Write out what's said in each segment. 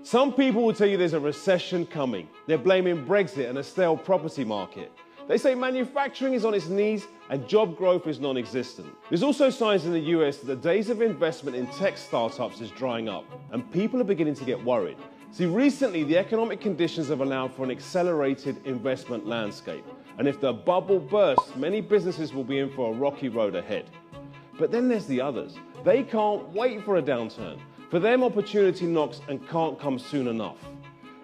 Some people will tell you there's a recession coming. They're blaming Brexit and a stale property market. They say manufacturing is on its knees and job growth is non-existent. There's also signs in the US that the days of investment in tech startups is drying up, and people are beginning to get worried. See, recently the economic conditions have allowed for an accelerated investment landscape, and if the bubble bursts, many businesses will be in for a rocky road ahead. But then there's the others. They can't wait for a downturn. For them, opportunity knocks and can't come soon enough.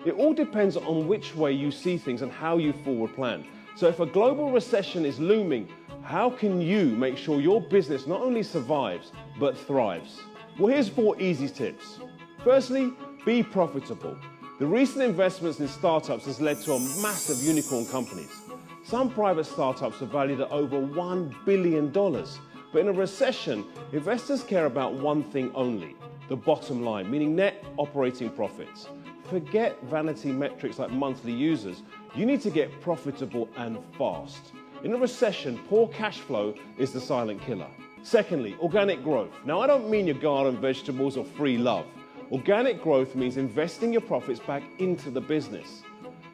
It all depends on which way you see things and how you forward plan. So if a global recession is looming, how can you make sure your business not only survives, but thrives? Well, here's 4 easy tips. Firstly, be profitable. The recent investments in startups has led to a massive unicorn companies. Some private startups are valued at over $1 billion. But in a recession, investors care about one thing only, the bottom line, meaning net operating profits. Forget vanity metrics like monthly users. You need to get profitable and fast. In a recession, poor cash flow is the silent killer. Secondly, organic growth. Now, I don't mean your garden vegetables or free love. Organic growth means investing your profits back into the business.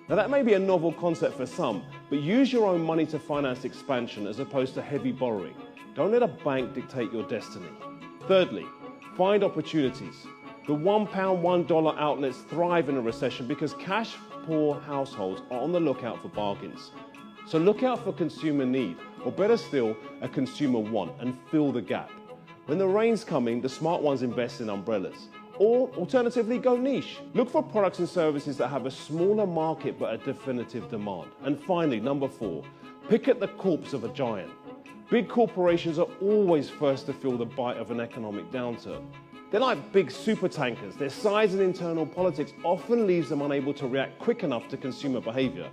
Now, that may be a novel concept for some, but use your own money to finance expansion as opposed to heavy borrowing. Don't let a bank dictate your destiny. Thirdly, find opportunities. The £1, $1 outlets thrive in a recession because cash-poor households are on the lookout for bargains. So look out for consumer need, or better still, a consumer want, and fill the gap. When the rain's coming, the smart ones invest in umbrellas. Or alternatively, go niche. Look for products and services that have a smaller market but a definitive demand. And finally, number 4, pick at the corpse of a giant. Big corporations are always first to feel the bite of an economic downturn. They're like big super tankers. Their size and internal politics often leaves them unable to react quick enough to consumer behavior.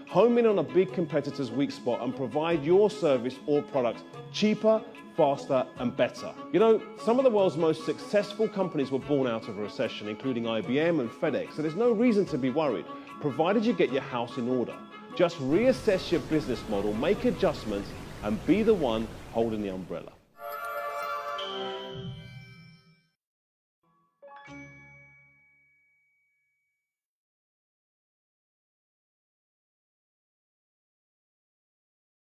Home in on a big competitor's weak spot and provide your service or product cheaper, faster, and better. You know, some of the world's most successful companies were born out of a recession, including IBM and FedEx, so there's no reason to be worried, provided you get your house in order. Just reassess your business model, make adjustments, and be the one holding the umbrella.